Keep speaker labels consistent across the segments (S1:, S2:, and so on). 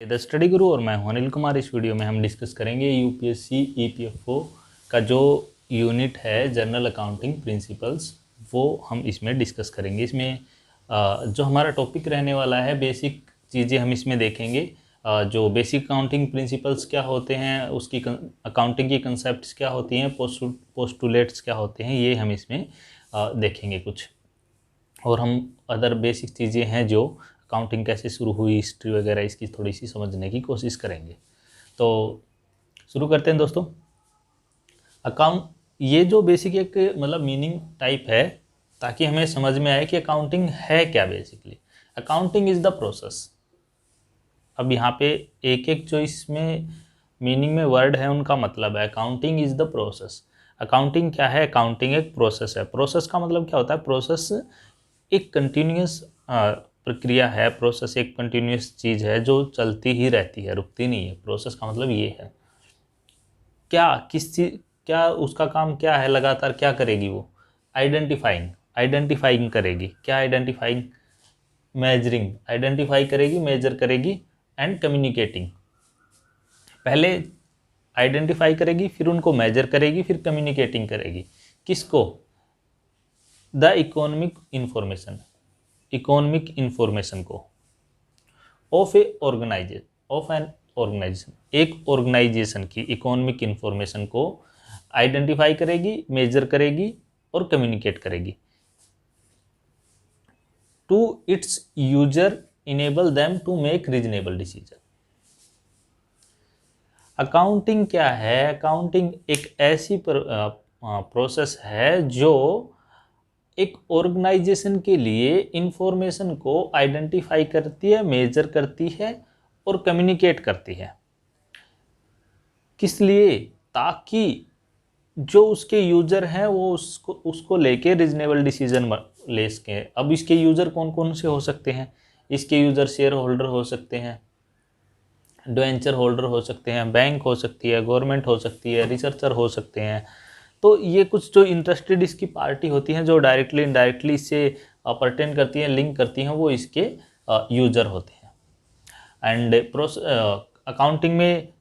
S1: The study गुरु और मैं हूं अनिल कुमार। इस वीडियो में हम डिस्कस करेंगे यूपीएससी ईपीएफओ का जो यूनिट है जनरल अकाउंटिंग प्रिंसिपल्स, वो हम इसमें डिस्कस करेंगे। इसमें जो हमारा टॉपिक रहने वाला है, बेसिक चीज़ें हम इसमें देखेंगे। जो बेसिक अकाउंटिंग प्रिंसिपल्स क्या होते हैं, उसकी अकाउंटिंग की कंसेप्ट्स क्या होती हैं, पोस्टुलेट्स क्या होते हैं, ये हम इसमें देखेंगे कुछ। और हम अदर बेसिक चीज़ें हैं जो अकाउंटिंग कैसे शुरू हुई, हिस्ट्री वगैरह, इसकी थोड़ी सी समझने की कोशिश करेंगे। तो शुरू करते हैं दोस्तों। ये जो बेसिक एक मतलब मीनिंग टाइप है, ताकि हमें समझ में आए कि अकाउंटिंग है क्या। Basically accounting is the process. अब यहाँ पे एक एक जो इसमें मीनिंग में वर्ड है उनका मतलब है। Accounting is the process. Accounting क्या है? अकाउंटिंग एक प्रोसेस है। प्रोसेस का मतलब क्या होता है? प्रोसेस एक कंटिन्यूस प्रक्रिया है। प्रोसेस एक कंटिन्यूस चीज़ है जो चलती ही रहती है, रुकती नहीं है। प्रोसेस का मतलब ये है। क्या उसका काम क्या है? लगातार क्या करेगी वो? आइडेंटिफाइंग करेगी। क्या आइडेंटिफाइंग? मेजरिंग। आइडेंटिफाई करेगी, मेजर करेगी एंड कम्युनिकेटिंग। पहले आइडेंटिफाई करेगी, फिर उनको मेजर करेगी, फिर कम्युनिकेटिंग करेगी। किसको? द इकोनॉमिक इंफॉर्मेशन को ऑफ एन ऑर्गेनाइजेशन, एक ऑर्गेनाइजेशन की इकोनॉमिक इंफॉर्मेशन को आइडेंटिफाई करेगी, मेजर करेगी और कम्युनिकेट करेगी to its user, enable them to make reasonable decision. Accounting क्या है? अकाउंटिंग एक ऐसी प्रोसेस है जो एक ऑर्गेनाइजेशन के लिए इंफॉर्मेशन को आइडेंटिफाई करती है, मेजर करती है और कम्युनिकेट करती है। किस लिए? ताकि जो उसके यूजर हैं वो उसको लेके रीजनेबल डिसीजन ले सकें। अब इसके यूजर कौन कौन से हो सकते हैं? इसके यूजर शेयर होल्डर हो सकते हैं, डिवेंचर होल्डर हो सकते हैं, बैंक हो सकती है, गवर्नमेंट हो सकती है, रिसर्चर हो सकते हैं। तो ये कुछ जो इंटरेस्टेड इसकी पार्टी होती हैं, जो डायरेक्टली इनडायरेक्टली इससे परटेन करती हैं, लिंक करती हैं, वो इसके यूजर होते हैं। एंड अकाउंटिंग में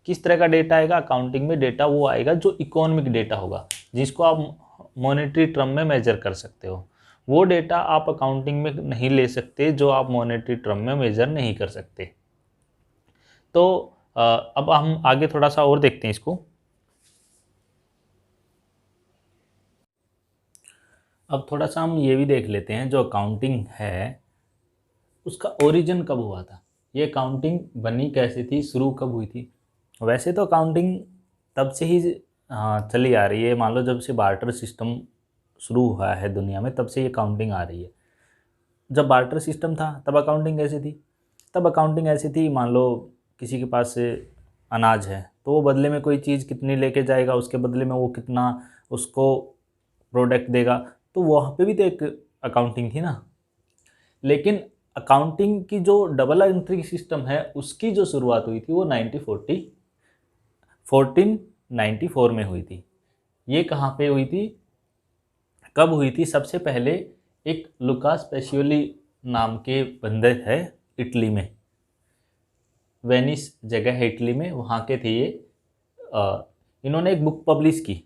S1: किस तरह का डेटा आएगा? अकाउंटिंग में डेटा वो आएगा जो इकोनॉमिक डेटा होगा, जिसको आप मॉनेटरी टर्म में मेजर कर सकते हो। वो डेटा आप अकाउंटिंग में नहीं ले सकते जो आप मॉनेटरी टर्म में मेजर नहीं कर सकते। तो अब हम आगे थोड़ा सा और देखते हैं इसको। अब थोड़ा सा हम ये भी देख लेते हैं, जो अकाउंटिंग है उसका ओरिजिन कब हुआ था, ये अकाउंटिंग बनी कैसे थी, शुरू कब हुई थी। वैसे तो अकाउंटिंग तब से ही चली आ रही है। मान लो जब से बार्टर सिस्टम शुरू हुआ है दुनिया में, तब से ये अकाउंटिंग आ रही है। जब बार्टर सिस्टम था तब अकाउंटिंग कैसी थी? तब अकाउंटिंग ऐसी थी, मान लो किसी के पास से अनाज है तो वो बदले में कोई चीज़ कितनी लेके जाएगा, उसके बदले में वो कितना उसको प्रोडक्ट देगा। तो वहाँ पे भी तो एक अकाउंटिंग थी ना। लेकिन अकाउंटिंग की जो डबल एंट्री सिस्टम है उसकी जो शुरुआत हुई थी वो 1494 में हुई थी। ये कहाँ पे हुई थी, कब हुई थी? सबसे पहले एक लुकास पेसियोली नाम के बंदे है इटली में, वेनिस जगह है इटली में, वहाँ के थे ये। इन्होंने एक बुक पब्लिश की।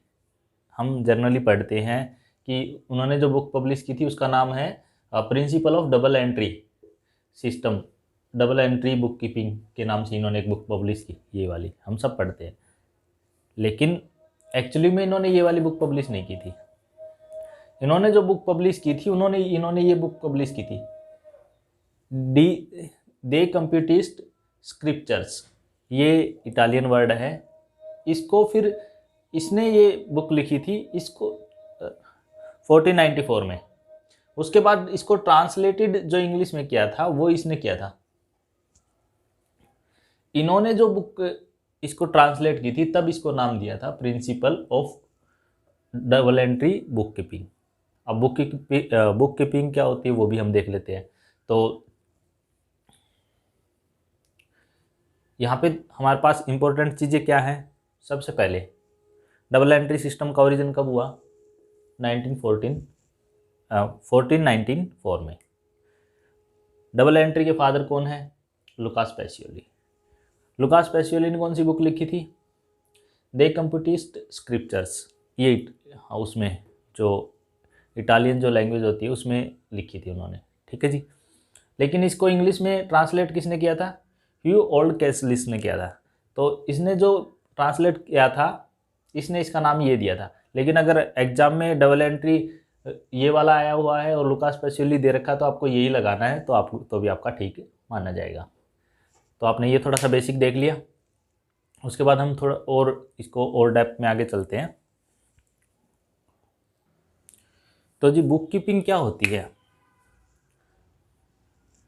S1: हम जनरली पढ़ते हैं कि उन्होंने जो बुक पब्लिश की थी उसका नाम है principle of double entry system. Double entry book keeping के नाम से इन्होंने एक बुक पब्लिश की, ये वाली हम सब पढ़ते हैं। लेकिन एक्चुअली में इन्होंने ये वाली बुक पब्लिश नहीं की थी। इन्होंने जो बुक पब्लिश की थी, इन्होंने ये बुक पब्लिश की थी दे कंप्यूटिस्ट स्क्रिप्चर्स। ये इटालियन वर्ड है। इसको फिर इसने ये बुक लिखी थी इसको 1494 में। उसके बाद इसको ट्रांसलेटेड जो इंग्लिश में किया था वो इसने किया था। इन्होंने जो बुक इसको ट्रांसलेट की थी तब इसको नाम दिया था principle of double entry book keeping. अब बुक कीपिंग क्या होती है वो भी हम देख लेते हैं। तो यहाँ पे हमारे पास इंपॉर्टेंट चीज़ें क्या हैं? सबसे पहले डबल एंट्री सिस्टम का ओरिजिन कब हुआ? 1494 में। डबल एंट्री के फादर कौन है? Lucas Pacioli. लुकास पेसियोली ने कौन सी बुक लिखी थी? दे कंप्यूटिस्ट स्क्रिप्चर्स, ये उसमें जो इटालियन जो लैंग्वेज होती है उसमें लिखी थी उन्होंने, ठीक है जी। लेकिन इसको इंग्लिश में ट्रांसलेट किसने किया था? ह्यू ओल्ड कैसलिस ने किया था। तो इसने जो ट्रांसलेट किया था, इसने इसका नाम ये दिया था। लेकिन अगर एग्जाम में डबल एंट्री ये वाला आया हुआ है और लुकास पेसियोली दे रखा है तो आपको यही लगाना है, तो आप तो भी आपका ठीक माना जाएगा। तो आपने ये थोड़ा सा बेसिक देख लिया। उसके बाद हम थोड़ा और इसको और डेप्थ में आगे चलते हैं। तो जी बुक कीपिंग क्या होती है?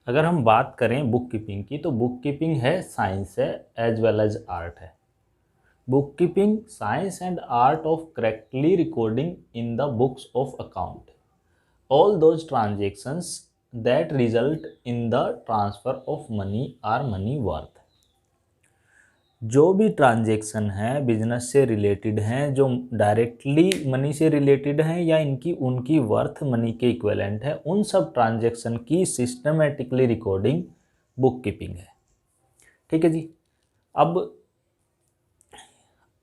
S1: अगर हम बात करें बुक कीपिंग की, तो बुक कीपिंग है साइंस है एज वेल एज आर्ट है। Book keeping science and art of correctly recording in the books of account all those transactions that result in the transfer of money are money worth। जो भी transaction हैं business से related हैं, जो directly money से related हैं या इनकी उनकी वर्थ मनी के इक्विवेलेंट है, उन सब ट्रांजेक्शन की सिस्टमेटिकली रिकॉर्डिंग बुक कीपिंग है, ठीक है जी। अब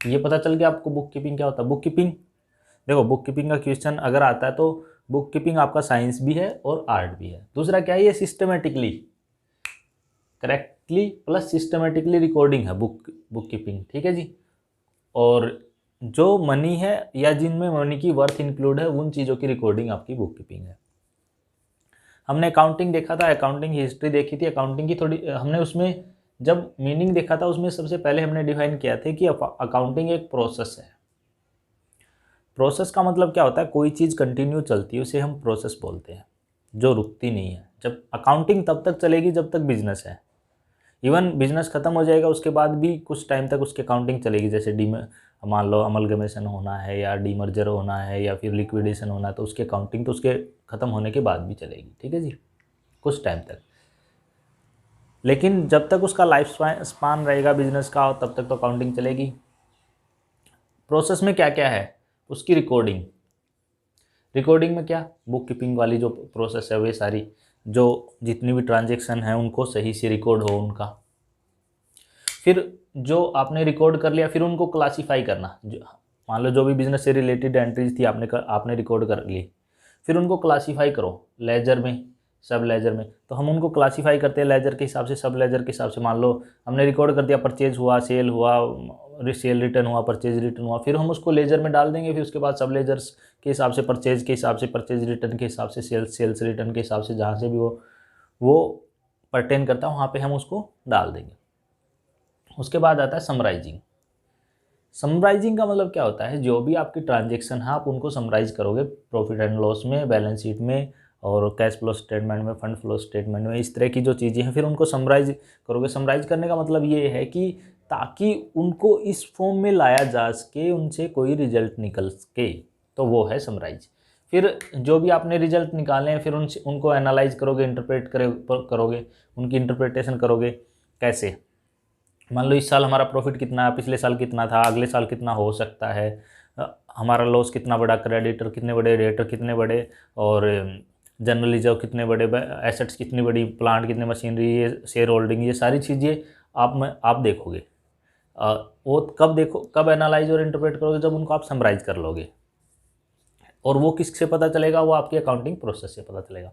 S1: ये पता चल गया आपको बुक कीपिंग क्या होता है। बुक कीपिंग देखो, बुक कीपिंग का क्वेश्चन अगर आता है तो बुक कीपिंग आपका साइंस भी है और आर्ट भी है। दूसरा क्या है, ये systematically correctly plus systematically recording है बुक कीपिंग, ठीक है जी। और जो मनी है या जिनमें मनी की वर्थ इंक्लूड है, उन चीज़ों की रिकॉर्डिंग आपकी बुक कीपिंग है। हमने अकाउंटिंग देखा था, अकाउंटिंग की हिस्ट्री देखी थी, अकाउंटिंग की थोड़ी हमने उसमें जब मीनिंग देखा था, उसमें सबसे पहले हमने डिफाइन किया था कि अकाउंटिंग एक प्रोसेस है। प्रोसेस का मतलब क्या होता है, कोई चीज़ कंटिन्यू चलती है उसे हम प्रोसेस बोलते हैं, जो रुकती नहीं है। जब अकाउंटिंग तब तक चलेगी जब तक बिजनेस है, इवन बिजनेस खत्म हो जाएगा उसके बाद भी कुछ टाइम तक उसकी अकाउंटिंग चलेगी। जैसे मान लो अमलगमेशन होना है या डीमर्जर होना है या फिर लिक्विडेशन होना है, तो उसकी अकाउंटिंग तो उसके ख़त्म होने के बाद भी चलेगी, ठीक है जी, कुछ टाइम तक। लेकिन जब तक उसका लाइफ स्पान रहेगा बिजनेस का, तब तक तो अकाउंटिंग चलेगी। प्रोसेस में क्या क्या है, उसकी रिकॉर्डिंग में क्या, बुक कीपिंग वाली जो प्रोसेस है वे सारी, जो जितनी भी ट्रांजेक्शन है उनको सही से रिकॉर्ड हो उनका। फिर जो आपने रिकॉर्ड कर लिया, फिर उनको क्लासीफाई करना। मान लो जो भी बिजनेस से रिलेटेड एंट्रीज थी आपने रिकॉर्ड कर ली, फिर उनको क्लासीफाई करो लेजर में, सब लेजर में। तो हम उनको क्लासीफाई करते हैं लेजर के हिसाब से, सब लेजर के हिसाब से। मान लो हमने रिकॉर्ड कर दिया, परचेज हुआ, सेल हुआ, सेल रिटर्न हुआ, परचेज रिटर्न हुआ, फिर हम उसको लेजर में डाल देंगे। फिर उसके बाद सब लेजर्स के हिसाब से, परचेज के हिसाब से, परचेज रिटर्न के हिसाब से, सेल्स रिटर्न के हिसाब से, जहाँ से भी वो परटेन करता है वहाँ पे हम उसको डाल देंगे। उसके बाद आता है समराइजिंग। समराइजिंग का मतलब क्या होता है, जो भी आपकी ट्रांजेक्शन है आप उनको समराइज करोगे प्रॉफिट एंड लॉस में, बैलेंस शीट में और कैश फ्लो स्टेटमेंट में, फंड फ्लो स्टेटमेंट में, इस तरह की जो चीज़ें हैं फिर उनको समराइज करोगे। समराइज करने का मतलब ये है कि ताकि उनको इस फॉर्म में लाया जा सके, उनसे कोई रिजल्ट निकल सके, तो वो है समराइज। फिर जो भी आपने रिजल्ट निकाले हैं फिर उनको एनालाइज करोगे, इंटरप्रेट करोगे, उनकी इंटरप्रिटेशन करोगे। कैसे, मान लो इस साल हमारा प्रॉफिट कितना है, पिछले साल कितना था, अगले साल कितना हो सकता है, हमारा लॉस कितना बड़ा, क्रेडिटर कितने बड़े, डेटर कितने बड़े, और जनरल रिजर्व कितने बड़े, एसेट्स कितनी बड़ी, प्लांट कितने, मशीनरी, ये शेयर होल्डिंग, ये सारी चीज़ें आप देखोगे। वो कब एनालाइज और इंटरप्रेट करोगे, जब उनको आप समराइज कर लोगे। और वो किससे पता चलेगा, वो आपकी अकाउंटिंग प्रोसेस से पता चलेगा।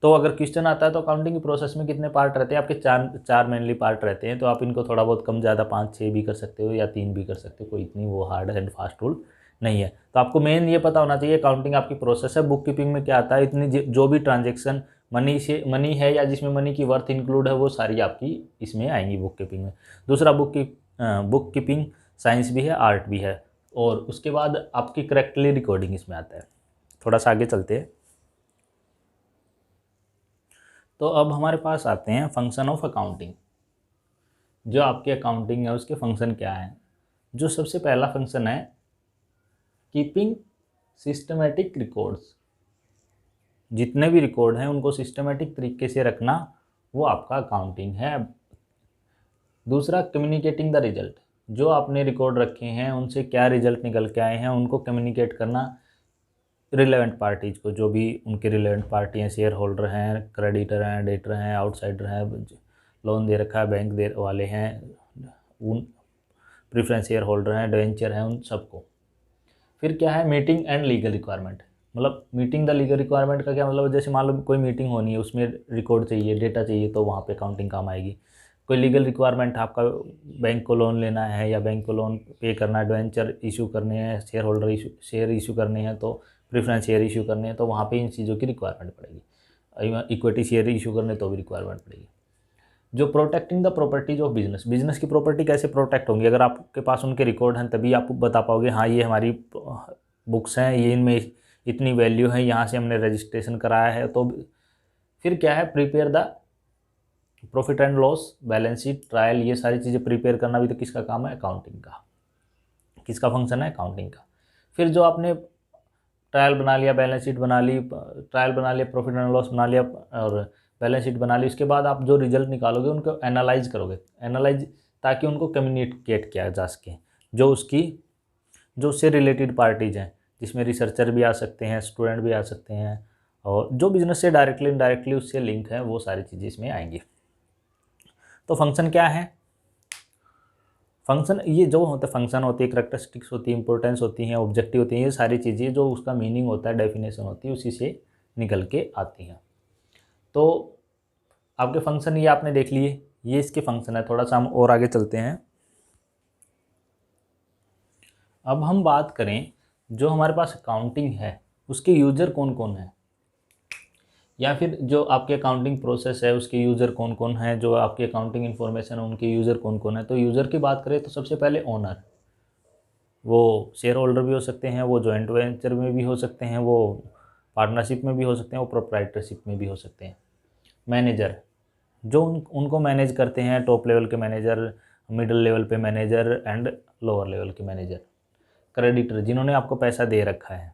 S1: तो अगर क्वेश्चन आता है तो अकाउंटिंग की प्रोसेस में कितने पार्ट रहते हैं आपके, चार मेनली पार्ट रहते हैं। तो आप इनको थोड़ा बहुत कम ज़्यादा 5-6 भी कर सकते हो या 3 भी कर सकते हो, कोई इतनी वो हार्ड एंड फास्ट रूल नहीं है। तो आपको मेन ये पता होना चाहिए अकाउंटिंग आपकी प्रोसेस है। बुक कीपिंग में क्या आता है, इतनी जो भी ट्रांजेक्शन मनी है या जिसमें मनी की वर्थ इंक्लूड है, वो सारी आपकी इसमें आएंगी बुक कीपिंग में। दूसरा, बुक कीपिंग साइंस भी है, आर्ट भी है। और उसके बाद आपकी करेक्टली रिकॉर्डिंग इसमें आता है। थोड़ा सा आगे चलते हैं। तो अब हमारे पास आते हैं फंक्शन ऑफ अकाउंटिंग। जो आपकी अकाउंटिंग है उसके फंक्शन क्या है। जो सबसे पहला फंक्शन है, कीपिंग सिस्टमेटिक रिकॉर्ड्स। जितने भी रिकॉर्ड हैं उनको सिस्टमेटिक तरीके से रखना, वो आपका अकाउंटिंग है। दूसरा, कम्युनिकेटिंग द रिजल्ट। जो आपने रिकॉर्ड रखे हैं उनसे क्या रिजल्ट निकल के आए हैं उनको कम्युनिकेट करना रिलेवेंट पार्टीज को, जो भी उनके रिलेवेंट पार्टी हैं, शेयर होल्डर हैं, क्रेडिटर हैं, डेटर हैं, आउटसाइडर हैं, लोन दे रखा है बैंक दे वाले हैं, उन प्रेफरेंस शेयर होल्डर हैं, डिवेंचर हैं, उन सबको। फिर क्या है, मीटिंग एंड लीगल रिक्वायरमेंट। मतलब मीटिंग द लीगल रिक्वायरमेंट का क्या मतलब है, जैसे मान लो कोई मीटिंग होनी है, उसमें रिकॉर्ड चाहिए, डेटा चाहिए, तो वहाँ पे अकाउंटिंग काम आएगी। कोई लीगल रिक्वायरमेंट, आपका बैंक को लोन लेना है या बैंक को लोन पे करना है, डिवेंचर इशू करने हैं, share holder issue, share issue करने हैं, तो प्रेफरेंस शेयर इशू करने हैं, तो वहाँ पे इन चीज़ों की रिक्वायरमेंट पड़ेगी। इक्विटी शेयर इशू करने तो भी रिक्वायरमेंट पड़ेगी। जो protecting the properties of business, business की प्रॉपर्टी कैसे प्रोटेक्ट होंगी, अगर आपके पास उनके रिकॉर्ड हैं तभी आप बता पाओगे हाँ ये हमारी बुक्स हैं, ये इनमें इतनी वैल्यू है, यहाँ से हमने रजिस्ट्रेशन कराया है। तो फिर क्या है, prepare the profit and loss, balance sheet, trial, ये सारी चीज़ें प्रिपेयर करना भी तो किसका काम है, अकाउंटिंग का। किसका फंक्शन है, अकाउंटिंग का। फिर जो आपने ट्रायल बना लिया, बैलेंस शीट बना ली, ट्रायल बना लिया, प्रॉफिट एंड लॉस बना लिया और बैलेंस शीट बना ली, उसके बाद आप जो रिजल्ट निकालोगे उनको एनालाइज करोगे, एनालाइज ताकि उनको कम्युनिकेट किया जा सके, जो उससे रिलेटेड पार्टीज हैं, जिसमें रिसर्चर भी आ सकते हैं, स्टूडेंट भी आ सकते हैं, और जो बिजनेस से डायरेक्टली इनडायरेक्टली उससे लिंक है, वो सारी चीज़ें इसमें आएंगी। तो फंक्शन क्या है, फंक्शन ये जो होते हैं, फंक्शन होती है, करैक्टरिस्टिक्स होती है, इंपॉर्टेंस होती हैं, ऑब्जेक्टिव होती हैं, ये सारी चीज़ें जो उसका मीनिंग होता है, डेफिनेशन होती है, उसी से निकल के आती हैं। तो आपके फंक्शन ये आपने देख लिए, ये इसके फंक्शन है। थोड़ा सा हम और आगे चलते हैं। अब हम बात करें, जो हमारे पास अकाउंटिंग है उसके यूज़र कौन कौन है, या फिर जो आपके अकाउंटिंग प्रोसेस है उसके यूज़र कौन कौन है, जो आपकी अकाउंटिंग इन्फॉर्मेशन है उनके यूज़र कौन कौन है। तो यूज़र की बात करें तो सबसे पहले ओनर, वो शेयर होल्डर भी हो सकते हैं, वो जॉइंट वेंचर में भी हो सकते हैं, वो पार्टनरशिप में भी हो सकते हैं, वो प्रोप्राइटरशिप में भी हो सकते हैं। मैनेजर, जो उनको मैनेज करते हैं, टॉप लेवल के मैनेजर, मिडिल लेवल पे मैनेजर एंड लोअर लेवल के मैनेजर। क्रेडिटर, जिन्होंने आपको पैसा दे रखा है,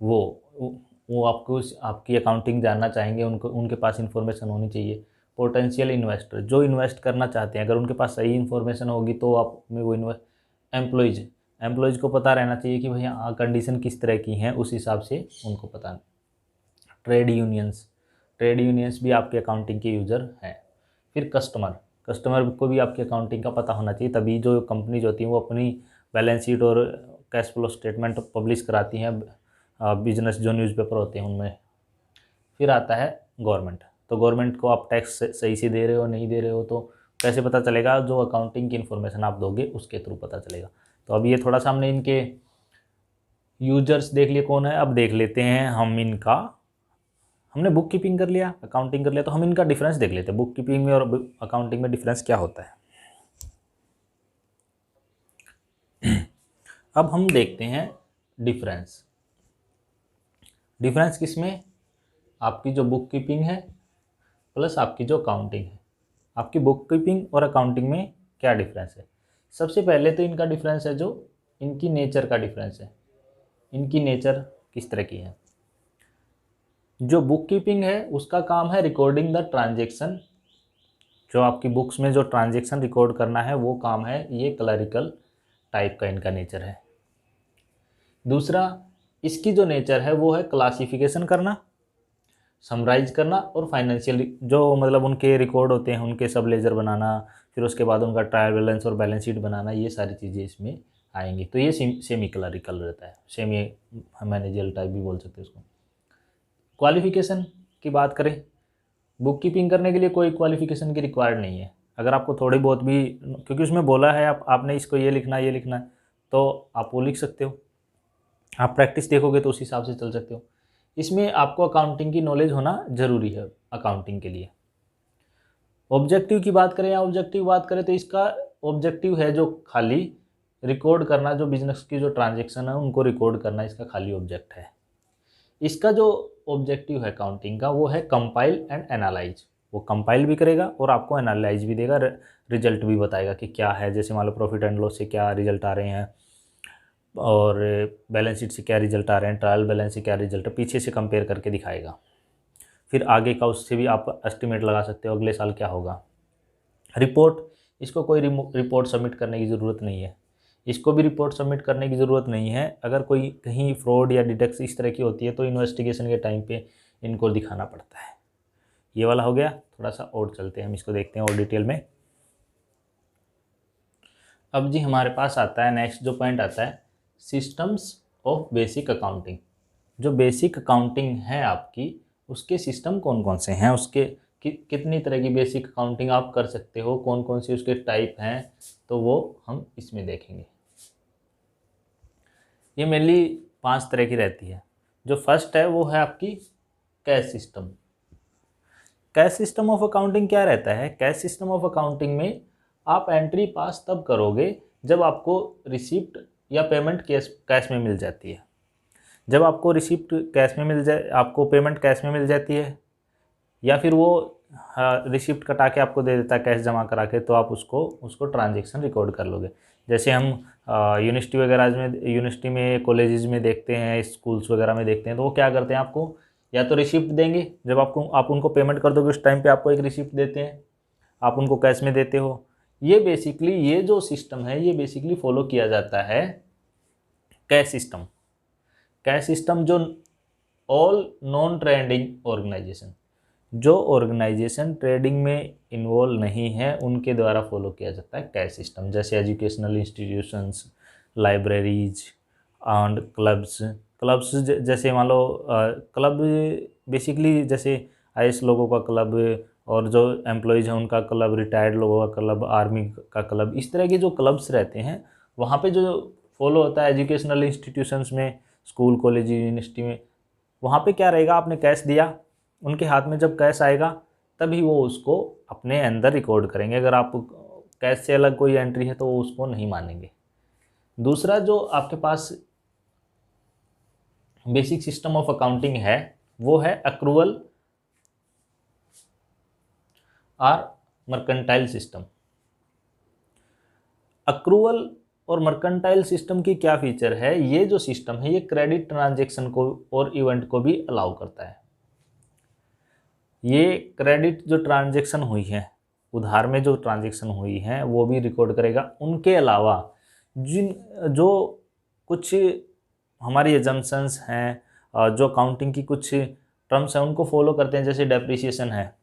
S1: वो आपको आपकी अकाउंटिंग जानना चाहेंगे, उनको उनके पास इन्फॉर्मेशन होनी चाहिए। पोटेंशियल इन्वेस्टर, जो इन्वेस्ट करना चाहते हैं, अगर उनके पास सही इन्फॉर्मेशन होगी तो आप में वो एम्प्लॉयज़, एम्प्लॉयज़ को पता रहना चाहिए कि भैया कंडीशन किस तरह की हैं, उस हिसाब से उनको पता। ट्रेड यूनियंस, ट्रेड यूनियंस भी आपके अकाउंटिंग के यूज़र हैं। फिर कस्टमर, कस्टमर को भी आपके अकाउंटिंग का पता होना चाहिए, तभी जो कंपनीज होती हैं वो अपनी बैलेंस शीट और कैश फ्लो स्टेटमेंट पब्लिश कराती हैं, बिजनेस जो न्यूज़पेपर होते हैं उनमें। फिर आता है गवर्नमेंट, तो गवर्नमेंट को आप टैक्स सही से दे रहे हो नहीं दे रहे हो तो कैसे पता चलेगा, जो अकाउंटिंग की इन्फॉर्मेशन आप दोगे उसके थ्रू पता चलेगा। तो अब ये थोड़ा सा हमने इनके यूजर्स देख लिए कौन है, अब देख लेते हैं हम इनका, हमने बुक कीपिंग कर लिया, अकाउंटिंग कर लिया, तो हम इनका डिफरेंस देख लेते हैं, बुक कीपिंग में और अकाउंटिंग में डिफरेंस क्या होता है। अब हम देखते हैं डिफरेंस, डिफरेंस किसमें, आपकी जो बुक कीपिंग है प्लस आपकी जो अकाउंटिंग है। आपकी बुक कीपिंग और अकाउंटिंग में क्या डिफरेंस है। सबसे पहले तो इनका डिफरेंस है जो इनकी नेचर का डिफरेंस है, इनकी नेचर किस तरह की है। जो बुक कीपिंग है उसका काम है रिकॉर्डिंग द ट्रांजेक्शन, जो आपकी बुक्स में जो ट्रांजेक्शन रिकॉर्ड करना है वो काम है, ये क्लरिकल टाइप का इनका नेचर है। दूसरा, इसकी जो नेचर है वो है क्लासिफिकेशन करना, समराइज करना और फाइनेंशियल जो मतलब उनके रिकॉर्ड होते हैं उनके सब लेजर बनाना, फिर उसके बाद उनका ट्रायल बैलेंस और बैलेंस शीट बनाना, ये सारी चीज़ें इसमें आएंगी। तो ये सेमी क्लरिकल रहता है, सेमी मैनेजरियल टाइप भी बोल सकते हैं उसको। क्वालिफिकेशन की बात करें, बुक कीपिंग करने के लिए कोई क्वालिफिकेशन की रिक्वायर्ड नहीं है। अगर आपको थोड़ी बहुत भी, क्योंकि उसमें बोला है आपने इसको ये लिखना है ये लिखना है, तो आप वो लिख सकते हो, आप प्रैक्टिस देखोगे तो उस हिसाब से चल सकते हो। इसमें आपको अकाउंटिंग की नॉलेज होना ज़रूरी है अकाउंटिंग के लिए। ऑब्जेक्टिव की बात करें या ऑब्जेक्टिव बात करें तो इसका ऑब्जेक्टिव है जो खाली रिकॉर्ड करना, जो बिजनेस की जो ट्रांजेक्शन है उनको रिकॉर्ड करना, इसका खाली ऑब्जेक्ट है। इसका जो ऑब्जेक्टिव है अकाउंटिंग का वो है कंपाइल एंड एनालाइज, वो कंपाइल भी करेगा और आपको एनालाइज भी देगा, रिजल्ट भी बताएगा कि क्या है, जैसे मान लो प्रॉफिट एंड लॉस से क्या रिजल्ट आ रहे हैं और बैलेंस शीट से क्या रिजल्ट आ रहे हैं, ट्रायल बैलेंस से क्या रिजल्ट है, पीछे से कंपेयर करके दिखाएगा। फिर आगे का उससे भी आप एस्टिमेट लगा सकते हो अगले साल क्या होगा। रिपोर्ट, इसको कोई रिपोर्ट सबमिट करने की ज़रूरत नहीं है, इसको भी रिपोर्ट सबमिट करने की ज़रूरत नहीं है। अगर कोई कहीं फ्रॉड या डिडक्ट इस तरह की होती है तो इन्वेस्टिगेशन के टाइम पे इनको दिखाना पड़ता है। ये वाला हो गया। थोड़ा सा और चलते हैं, हम इसको देखते हैं और डिटेल में। अब जी हमारे पास आता है नेक्स्ट जो पॉइंट आता है, सिस्टम्स ऑफ बेसिक अकाउंटिंग। जो बेसिक अकाउंटिंग है आपकी, उसके सिस्टम कौन कौन से हैं, उसके कितनी तरह की बेसिक अकाउंटिंग आप कर सकते हो, कौन कौन से उसके टाइप हैं, तो वो हम इसमें देखेंगे। ये मेनली 5 तरह की रहती है। जो फर्स्ट है वो है आपकी cash system. Cash system of accounting क्या रहता है? कैश सिस्टम ऑफ अकाउंटिंग में आप एंट्री पास तब करोगे जब आपको रिसिप्ट या पेमेंट कैश में मिल जाती है। जब आपको रिसिप्ट कैश में मिल जाए, आपको पेमेंट कैश में मिल जाती है, या फिर वो रिसिप्ट कटा के आपको दे देता है कैश जमा करा के, तो आप उसको ट्रांजेक्शन रिकॉर्ड कर लोगे। जैसे हम यूनिवर्सिटी वगैरह में, यूनिवर्सिटी में, कॉलेजेस में देखते हैं, स्कूल्स वगैरह में देखते हैं, तो वो क्या करते हैं, आपको या तो रिसिप्ट देंगे, जब आप उनको पेमेंट कर दोगे उस टाइम पे आपको एक रिसिप्ट देते हैं, आप उनको कैश में देते हो। ये बेसिकली, ये जो सिस्टम है ये बेसिकली फॉलो किया जाता है कैश सिस्टम। कैश सिस्टम जो ऑल नॉन ट्रेडिंग ऑर्गेनाइजेशन, जो ऑर्गेनाइजेशन ट्रेडिंग में इन्वॉल्व नहीं है, उनके द्वारा फॉलो किया जाता है कैश सिस्टम। जैसे educational institutions, libraries and clubs. Clubs जैसे मान लो क्लब बेसिकली जैसे आईएएस लोगों का क्लब, और जो एम्प्लॉयज़ हैं उनका क्लब, रिटायर्ड लोगों का क्लब, आर्मी का क्लब, इस तरह के जो क्लब्स रहते हैं वहाँ पे जो फॉलो होता है एजुकेशनल इंस्टीट्यूशंस में, स्कूल, कॉलेज, यूनिवर्सिटी में, वहाँ पे क्या रहेगा, आपने कैश दिया, उनके हाथ में जब कैश आएगा तभी वो उसको अपने अंदर रिकॉर्ड करेंगे। अगर आप कैश से अलग कोई एंट्री है तो वो उसको नहीं मानेंगे। दूसरा जो आपके पास बेसिक सिस्टम ऑफ अकाउंटिंग है वो है अक्रूवल और मर्केंटाइल सिस्टम। अक्रूवल और मर्केंटाइल सिस्टम की क्या फीचर है, ये जो सिस्टम है ये क्रेडिट ट्रांजैक्शन को और इवेंट को भी अलाउ करता है। ये क्रेडिट जो ट्रांजैक्शन हुई है, उधार में जो ट्रांजैक्शन हुई है वो भी रिकॉर्ड करेगा। उनके अलावा जिन जो कुछ हमारी एजम्पशंस हैं, जो अकाउंटिंग की कुछ टर्म्स हैं उनको फॉलो करते हैं, जैसे डेप्रिसिएशन है,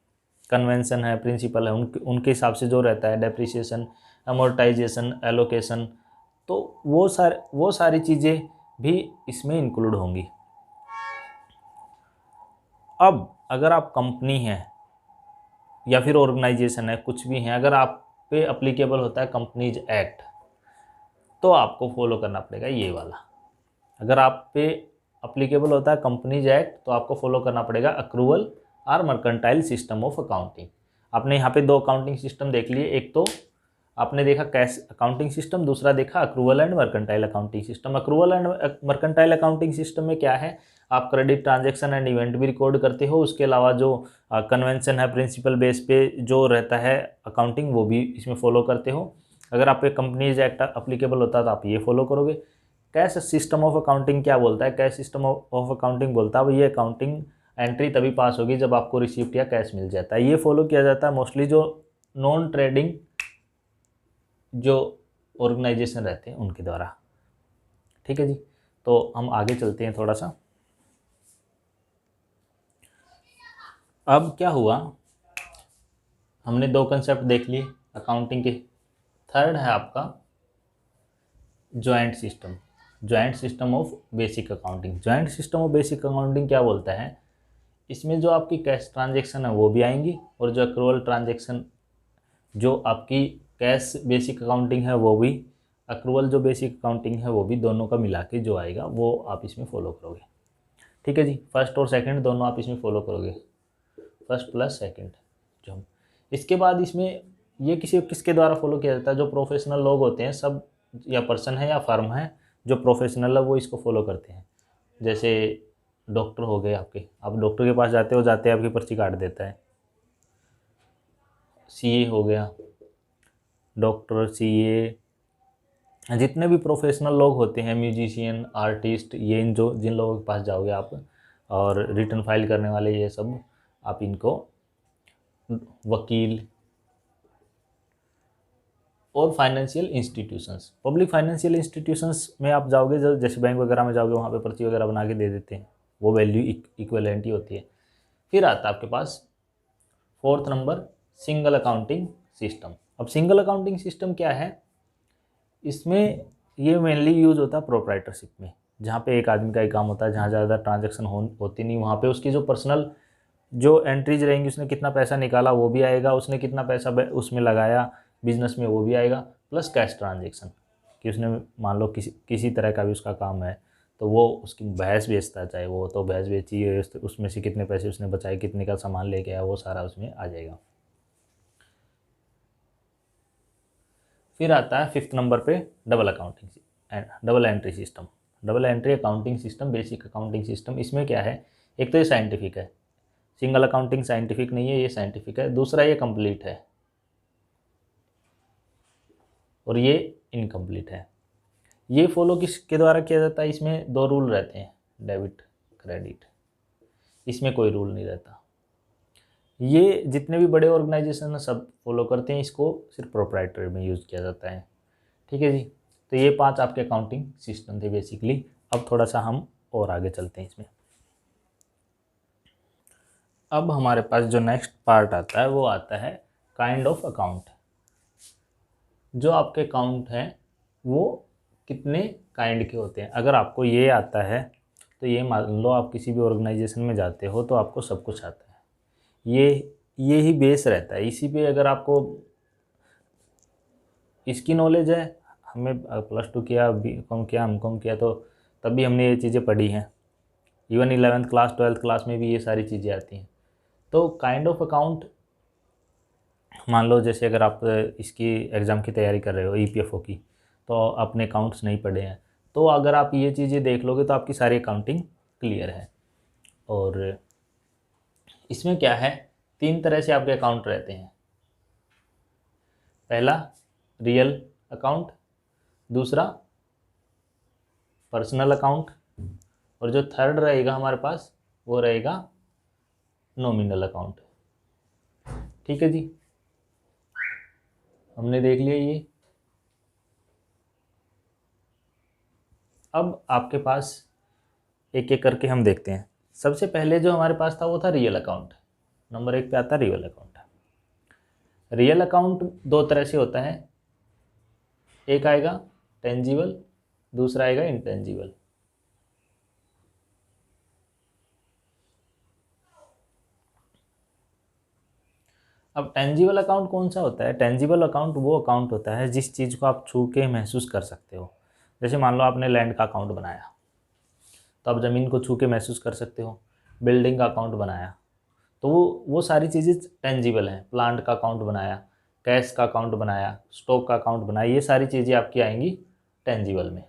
S1: कन्वेंशन है, प्रिंसिपल है, उनके हिसाब से जो रहता है डेप्रिसिएशन, अमोर्टाइजेशन, एलोकेशन, तो वो सारी चीज़ें भी इसमें इंक्लूड होंगी। अब अगर आप कंपनी हैं या फिर ऑर्गेनाइजेशन है, कुछ भी हैं, अगर आप पे अप्लीकेबल होता है कंपनीज एक्ट, तो आपको फॉलो करना पड़ेगा ये वाला। अगर आप पे अप्लीकेबल होता है कंपनीज एक्ट तो आपको फॉलो करना पड़ेगा अक्रूवल और मर्केंटाइल सिस्टम ऑफ अकाउंटिंग। आपने यहाँ पे 2 अकाउंटिंग सिस्टम देख लिए, एक तो आपने देखा कैश अकाउंटिंग सिस्टम, दूसरा देखा accrual and mercantile accounting system. Accrual and mercantile accounting system में क्या है, आप क्रेडिट ट्रांजैक्शन एंड इवेंट भी रिकॉर्ड करते हो, उसके अलावा जो कन्वेंशन है, प्रिंसिपल बेस पे जो रहता है अकाउंटिंग, वो भी इसमें फॉलो करते हो। अगर आप पे कंपनीज एक्ट अप्लीकेबल होता है तो आप ये फॉलो करोगे। कैश सिस्टम ऑफ अकाउंटिंग क्या बोलता है, कैश सिस्टम ऑफ अकाउंटिंग बोलता है ये अकाउंटिंग एंट्री तभी पास होगी जब आपको रिसिप्ट या कैश मिल जाता है। ये फॉलो किया जाता है मोस्टली जो नॉन ट्रेडिंग जो ऑर्गेनाइजेशन रहते हैं उनके द्वारा। ठीक है जी, तो हम आगे चलते हैं थोड़ा सा। अब क्या हुआ, हमने 2 कंसेप्ट देख लिए अकाउंटिंग के। थर्ड है आपका joint system, joint system of basic accounting. Joint system of basic accounting क्या बोलता है, इसमें जो आपकी कैश ट्रांजैक्शन है वो भी आएंगी, और जो अक्रूवल ट्रांजैक्शन, जो आपकी कैश बेसिक अकाउंटिंग है वो भी, अक्रूवल जो बेसिक अकाउंटिंग है वो भी, दोनों का मिला के जो आएगा वो आप इसमें फॉलो करोगे। ठीक है जी, फर्स्ट और सेकंड दोनों आप इसमें फॉलो करोगे, फर्स्ट प्लस सेकंड जो हम। इसके बाद इसमें ये किसके द्वारा फॉलो किया जाता है, जो प्रोफेशनल लोग होते हैं सब, या पर्सन है या फर्म है जो प्रोफेशनल है वो इसको फॉलो करते हैं। जैसे डॉक्टर हो गए आपके, आप डॉक्टर के पास जाते हो, जाते हैं आपकी पर्ची काट देता है। सीए हो गया, डॉक्टर, सीए, जितने भी प्रोफेशनल लोग होते हैं, म्यूजिशियन, आर्टिस्ट, ये जिन लोगों के पास जाओगे आप, और रिटर्न फाइल करने वाले, ये सब आप इनको, वकील, और financial institutions, public financial institutions में आप जाओगे, जैसे बैंक वगैरह में जाओगे, वहाँ पे पर्ची वगैरह बना के दे देते हैं, वो वैल्यू इक्वलेंट ही होती है। फिर आता है आपके पास 4th number single accounting system. अब सिंगल अकाउंटिंग सिस्टम क्या है, इसमें ये मेनली यूज़ होता है प्रोप्राइटरशिप में, जहाँ पे एक आदमी का ही काम होता है, जहाँ ज़्यादा ट्रांजैक्शन होती नहीं, वहाँ पे उसकी जो पर्सनल जो एंट्रीज रहेंगी, उसने कितना पैसा निकाला वो भी आएगा, उसने कितना पैसा उसमें लगाया बिजनेस में वो भी आएगा, प्लस कैश ट्रांजेक्शन कि उसने मान लो किसी तरह का भी उसका काम है तो वो उसकी भैंस बेचता है, चाहे वो तो भैंस बेची है, उसमें से कितने पैसे उसने बचाए, कितने का सामान लेके आया, वो सारा उसमें आ जाएगा। फिर आता है 5th नंबर पे double accounting and double entry system. Double entry accounting system, basic accounting system. इसमें क्या है, एक तो ये साइंटिफिक है, सिंगल अकाउंटिंग साइंटिफिक नहीं है, ये साइंटिफिक है। दूसरा ये कंप्लीट है और ये इनकम्प्लीट है। ये फॉलो किसके द्वारा किया जाता है, इसमें 2 रूल रहते हैं, डेबिट क्रेडिट, इसमें कोई रूल नहीं रहता। ये जितने भी बड़े ऑर्गेनाइजेशन हैं सब फॉलो करते हैं इसको, सिर्फ प्रोप्राइटरी में यूज़ किया जाता है। ठीक है जी, तो ये 5 आपके अकाउंटिंग सिस्टम थे बेसिकली। अब थोड़ा सा हम और आगे चलते हैं इसमें। अब हमारे पास जो नेक्स्ट पार्ट आता है वो आता है काइंड ऑफ अकाउंट। जो आपके अकाउंट हैं वो कितने काइंड के होते हैं। अगर आपको ये आता है तो ये मान लो आप किसी भी ऑर्गेनाइजेशन में जाते हो तो आपको सब कुछ आता है, ये ही बेस रहता है। इसी पे अगर आपको इसकी नॉलेज है, हमें +2 किया, B.Com किया, M.Com किया, तो तभी हमने ये चीज़ें पढ़ी हैं। Even 11th class 12th class में भी ये सारी चीज़ें आती हैं। तो काइंड ऑफ अकाउंट, मान लो जैसे अगर आप इसकी एग्ज़ाम की तैयारी कर रहे हो EPFO की, तो अपने अकाउंट्स नहीं पढ़े हैं, तो अगर आप ये चीज़ें देख लोगे तो आपकी सारी अकाउंटिंग क्लियर है। और इसमें क्या है, 3 तरह से आपके अकाउंट रहते हैं। पहला रियल अकाउंट, दूसरा पर्सनल अकाउंट, और जो थर्ड रहेगा हमारे पास वो रहेगा नॉमिनल अकाउंट। ठीक है जी, हमने देख लिया ये। अब आपके पास एक एक करके हम देखते हैं। सबसे पहले जो हमारे पास था वो था रियल अकाउंट। नंबर 1 पे आता है रियल अकाउंट। रियल अकाउंट 2 तरह से होता है, एक आएगा टेंजिबल, दूसरा आएगा इंटेंजिबल। अब टेंजिबल अकाउंट कौन सा होता है, टेंजिबल अकाउंट वो अकाउंट होता है जिस चीज़ को आप छू के महसूस कर सकते हो। जैसे मान लो आपने लैंड का अकाउंट बनाया तो आप ज़मीन को छू के महसूस कर सकते हो। बिल्डिंग का अकाउंट बनाया तो वो सारी चीज़ें टेंजिबल हैं। प्लांट का अकाउंट बनाया, कैश का अकाउंट बनाया, स्टॉक का अकाउंट बनाया, ये सारी चीज़ें आपकी आएंगी टेंजिबल में।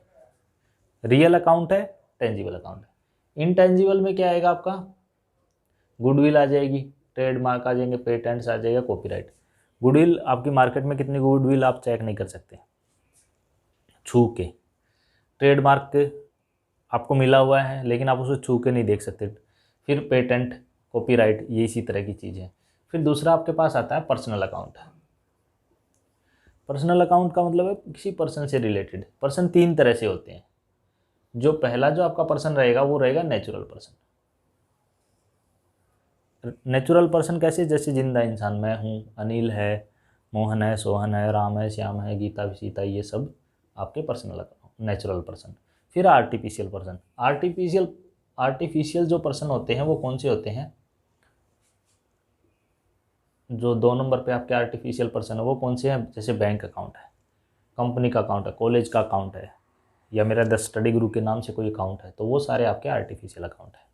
S1: रियल अकाउंट है, टेंजिबल अकाउंट है। इनटेंजिबल में क्या आएगा आपका, गुडविल आ जाएगी, ट्रेडमार्क आ जाएंगे, पेटेंट्स आ जाएगा, कॉपीराइट। गुडविल आपकी मार्केट में कितनी गुडविल आप चेक नहीं कर सकते छू के। ट्रेडमार्क आपको मिला हुआ है लेकिन आप उसे छू के नहीं देख सकते। फिर पेटेंट, कॉपीराइट, ये इसी तरह की चीज़ें। फिर दूसरा आपके पास आता है पर्सनल अकाउंट। पर्सनल अकाउंट का मतलब है किसी पर्सन से रिलेटेड। पर्सन 3 तरह से होते हैं। जो पहला जो आपका पर्सन रहेगा वो रहेगा नेचुरल पर्सन। नेचुरल पर्सन कैसे, जैसे जिंदा इंसान, मैं हूँ, अनिल है, मोहन है, सोहन है, राम है, श्याम है, गीता, सीता, ये सब आपके पर्सनल नेचुरल पर्सन। फिर आर्टिफिशियल पर्सन। आर्टिफिशियल जो पर्सन होते हैं वो कौन से होते हैं, जो 2 नंबर पे आपके आर्टिफिशियल पर्सन है वो कौन से हैं, जैसे बैंक अकाउंट है, कंपनी का अकाउंट है, कॉलेज का अकाउंट है, या मेरा द स्टडी ग्रुप के नाम से कोई अकाउंट है, तो वो सारे आपके आर्टिफिशियल अकाउंट है।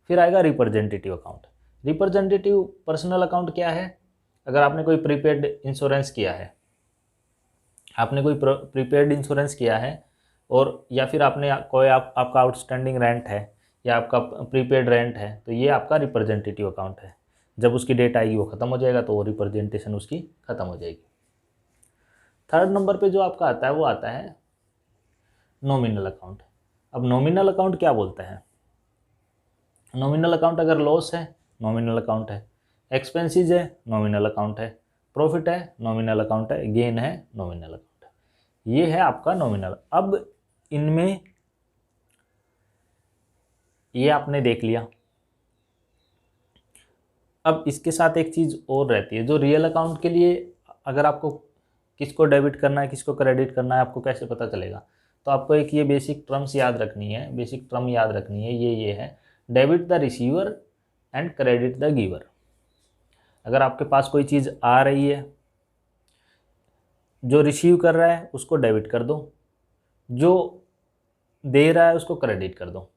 S1: फिर आएगा representative account. Representative personal account क्या है, अगर आपने कोई प्रीपेड इंश्योरेंस किया है, आपने कोई प्रीपेड इंश्योरेंस किया है, और या फिर आपने कोई आपका आउटस्टैंडिंग रेंट है या आपका प्रीपेड रेंट है, तो ये आपका रिप्रेजेंटेटिव अकाउंट है। जब उसकी डेट आएगी वो ख़त्म हो जाएगा तो वो रिप्रेजेंटेशन उसकी ख़त्म हो जाएगी। थर्ड नंबर पे जो आपका आता है वो आता है नॉमिनल अकाउंट। अब नॉमिनल अकाउंट क्या बोलता है, नॉमिनल अकाउंट अगर लॉस है नॉमिनल अकाउंट है, एक्सपेंसेस है नॉमिनल अकाउंट है, प्रॉफिट है नॉमिनल अकाउंट है, गेन है नॉमिनल अकाउंट है। ये है आपका नॉमिनल। अब इनमें ये आपने देख लिया। अब इसके साथ एक चीज़ और रहती है जो रियल अकाउंट के लिए, अगर आपको किसको डेबिट करना है किसको क्रेडिट करना है आपको कैसे पता चलेगा। तो आपको एक ये बेसिक टर्म्स याद रखनी है, बेसिक टर्म याद रखनी है, ये है debit the receiver and credit the giver. अगर आपके पास कोई चीज़ आ रही है, जो रिसीव कर रहा है उसको डेबिट कर दो, जो दे रहा है उसको क्रेडिट कर दो।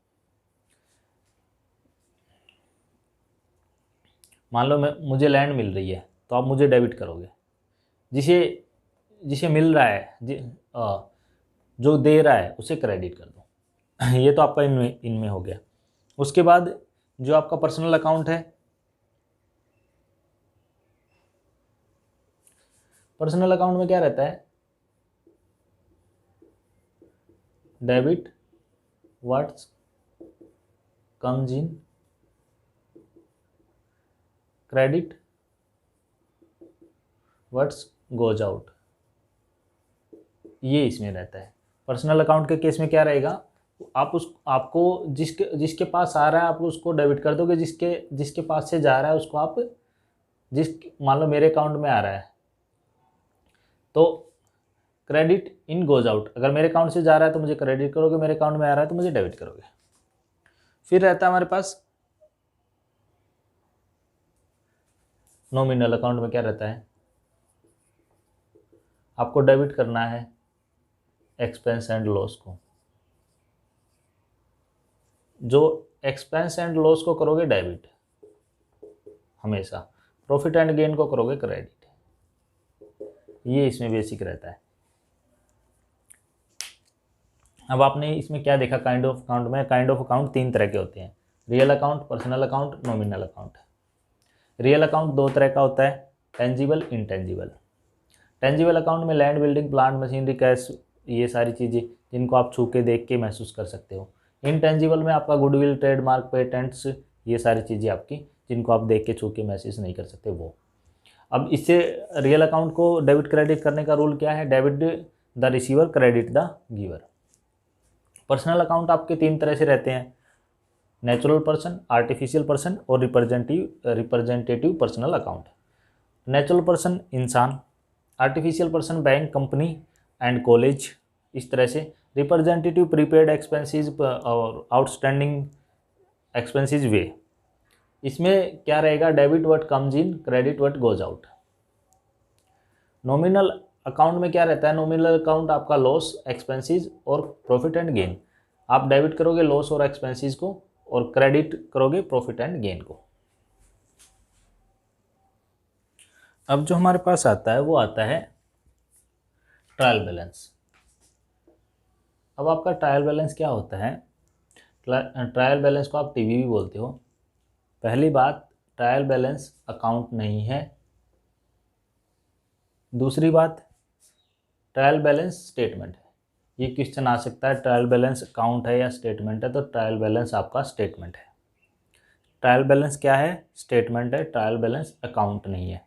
S1: मान लो मुझे लैंड मिल रही है तो आप मुझे डेबिट करोगे, जिसे जिसे मिल रहा है जो दे रहा है उसे क्रेडिट कर दो। ये तो आपका इनमें हो गया। उसके बाद जो आपका पर्सनल अकाउंट है, पर्सनल अकाउंट में क्या रहता है, debit what's comes in, credit what's goes out, ये इसमें रहता है। पर्सनल अकाउंट के केस में क्या रहेगा, आपको जिसके पास आ रहा है आप उसको डेबिट कर दोगे, जिसके पास से जा रहा है उसको आप मान लो मेरे अकाउंट में आ रहा है तो क्रेडिट इन गोज आउट, अगर मेरे अकाउंट से जा रहा है तो मुझे क्रेडिट करोगे, मेरे अकाउंट में आ रहा है तो मुझे डेबिट करोगे। फिर रहता है हमारे पास नॉमिनल अकाउंट में क्या रहता है, आपको डेबिट करना है एक्सपेंस एंड लॉस को, जो एक्सपेंस एंड लॉस को करोगे डेबिट हमेशा, प्रॉफिट एंड गेन को करोगे क्रेडिट। ये इसमें बेसिक रहता है। अब आपने इसमें क्या देखा, काइंड ऑफ अकाउंट में, काइंड ऑफ अकाउंट 3 तरह के होते हैं, real account, personal account, nominal account. Real account 2 तरह का होता है, टेंजिबल, इनटेंजिबल। टेंजिबल अकाउंट में land, building, plant, machinery, cash, ये सारी चीज़ें जिनको आप छू के देख के महसूस कर सकते हो। इनटेंजिबल में आपका गुडविल, ट्रेडमार्क, पेटेंट्स, ये सारी चीज़ें आपकी जिनको आप देख के छू के महसूस नहीं कर सकते वो। अब इससे रियल अकाउंट को डेबिट क्रेडिट करने का रूल क्या है, debit the receiver, credit the giver. Personal account आपके 3 तरह से रहते हैं, नेचुरल पर्सन, आर्टिफिशियल पर्सन और representative personal account. Natural person इंसान, artificial person bank, company and college, इस तरह से। रिप्रेजेंटेटिव प्रीपेड एक्सपेंसेस और आउटस्टैंडिंग एक्सपेंसेस वे। इसमें क्या रहेगा, debit what comes in, credit what goes out. Nominal account में क्या रहता है, नॉमिनल अकाउंट आपका लॉस, एक्सपेंसेस और प्रॉफिट एंड गेन। आप डेबिट करोगे लॉस और एक्सपेंसेस को और क्रेडिट करोगे प्रॉफिट एंड गेन को। अब जो हमारे पास आता है वो आता है ट्रायल बैलेंस। अब आपका ट्रायल बैलेंस क्या होता है, ट्रायल बैलेंस को आप टीवी भी बोलते हो। पहली बात, ट्रायल बैलेंस अकाउंट नहीं है। दूसरी बात, ट्रायल बैलेंस स्टेटमेंट है। ये क्वेश्चन आ सकता है, ट्रायल बैलेंस अकाउंट है या स्टेटमेंट है, तो ट्रायल बैलेंस आपका स्टेटमेंट है। ट्रायल बैलेंस क्या है, स्टेटमेंट है, ट्रायल बैलेंस अकाउंट नहीं है।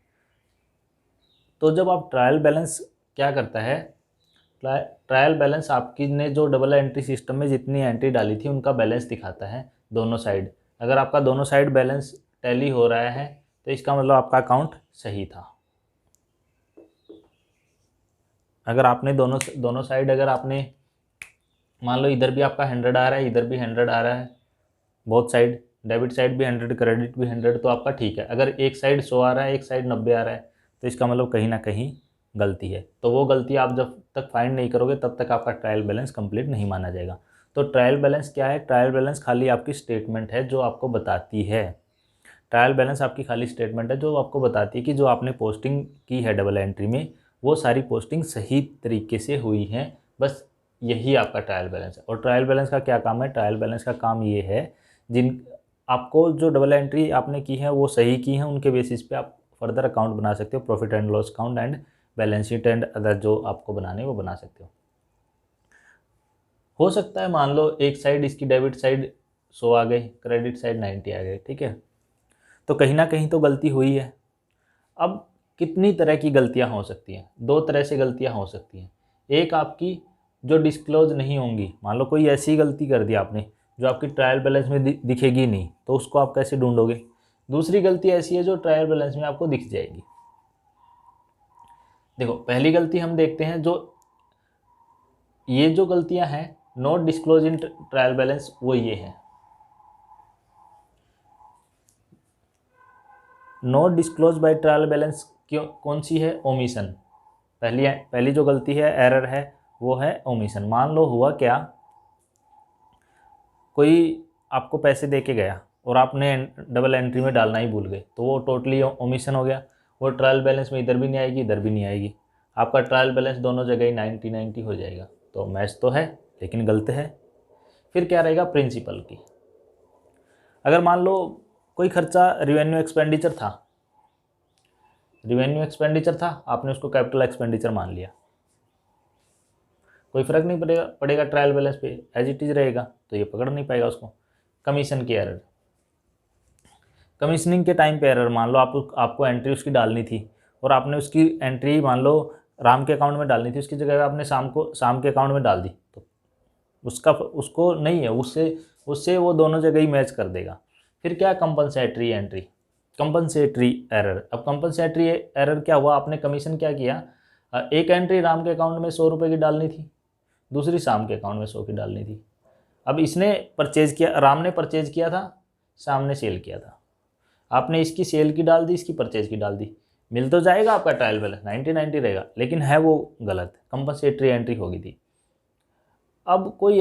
S1: तो जब आप ट्रायल बैलेंस क्या करता है, ट्रायल बैलेंस आपकी ने जो डबल एंट्री सिस्टम में जितनी एंट्री डाली थी उनका बैलेंस दिखाता है दोनों साइड। अगर आपका दोनों साइड बैलेंस टैली हो रहा है तो इसका मतलब आपका अकाउंट सही था। अगर आपने दोनों साइड, अगर आपने मान लो इधर भी आपका 100 आ रहा है, इधर भी 100 आ रहा है, बोथ साइड, डेबिट साइड भी 100, क्रेडिट भी 100, तो आपका ठीक है। अगर एक साइड 100 आ रहा है, एक साइड 90 आ रहा है, तो इसका मतलब कहीं ना कहीं गलती है। तो वो गलती आप जब तक फाइंड नहीं करोगे तब तक आपका ट्रायल बैलेंस कंप्लीट नहीं माना जाएगा। तो ट्रायल बैलेंस क्या है, ट्रायल बैलेंस खाली आपकी स्टेटमेंट है जो आपको बताती है, ट्रायल बैलेंस आपकी खाली स्टेटमेंट है जो आपको बताती है कि जो आपने पोस्टिंग की है डबल एंट्री में वो सारी पोस्टिंग सही तरीके से हुई हैं, बस यही आपका ट्रायल बैलेंस है। और ट्रायल बैलेंस का क्या काम है, ट्रायल बैलेंस का काम ये है जिन आपको जो डबल एंट्री आपने की है वो सही की हैं, उनके बेसिस पे आप फर्दर अकाउंट बना सकते हो, profit and loss account and balance sheet and other जो आपको बनाने वो बना सकते हो सकता है मान लो एक साइड इसकी डेबिट साइड 100 आ गई, क्रेडिट साइड 90 आ गई, ठीक है, तो कहीं ना कहीं तो गलती हुई है। अब कितनी तरह की गलतियां हो सकती हैं, 2 तरह से गलतियां हो सकती हैं। एक आपकी जो डिस्क्लोज नहीं होंगी, मान लो कोई ऐसी गलती कर दी आपने जो आपकी ट्रायल बैलेंस में दिखेगी नहीं, तो उसको आप कैसे ढूंढोगे। दूसरी गलती ऐसी है जो ट्रायल बैलेंस में आपको दिख जाएगी। देखो पहली गलती हम देखते हैं, जो ये जो गलतियां हैं not disclose in trial balance, वो ये है not disclose by trial balance. क्यों, कौन सी है? ओमिशन। पहली जो गलती है, एरर है, वो है ओमिशन। मान लो हुआ क्या, कोई आपको पैसे दे के गया और आपने डबल एंट्री में डालना ही भूल गए, तो वो टोटली ओमिशन हो गया। वो ट्रायल बैलेंस में इधर भी नहीं आएगी, इधर भी नहीं आएगी, आपका ट्रायल बैलेंस दोनों जगह ही 90-90 हो जाएगा। तो मैच तो है लेकिन गलत है। फिर क्या रहेगा? प्रिंसिपल की। अगर मान लो कोई खर्चा रिवेन्यू एक्सपेंडिचर था, आपने उसको कैपिटल एक्सपेंडिचर मान लिया, कोई फर्क नहीं पड़ेगा ट्रायल बैलेंस पे, एज इट इज रहेगा, तो ये पकड़ नहीं पाएगा उसको। कमीशन की एरर, कमीशनिंग के टाइम पे एरर, मान लो आपको एंट्री उसकी डालनी थी और आपने उसकी एंट्री मान लो राम के अकाउंट में डालनी थी, उसकी जगह आपने शाम के अकाउंट में डाल दी, तो उसको नहीं है, उससे वो दोनों जगह ही मैच कर देगा। फिर क्या? Compensatory entry, compensatory error. अब कंपनसेटरी एरर क्या हुआ? आपने कमीशन क्या किया, एक एंट्री राम के अकाउंट में 100 रुपये की डालनी थी, दूसरी शाम के अकाउंट में 100 की डालनी थी। अब इसने परचेज किया, राम ने परचेज किया था, शाम ने सेल किया था, आपने इसकी सेल की डाल दी, इसकी परचेज की डाल दी, मिल तो जाएगा आपका ट्रायल बैलेंस 90-90 रहेगा, लेकिन है वो गलत, कंपनसेटरी एंट्री होगी थी। अब कोई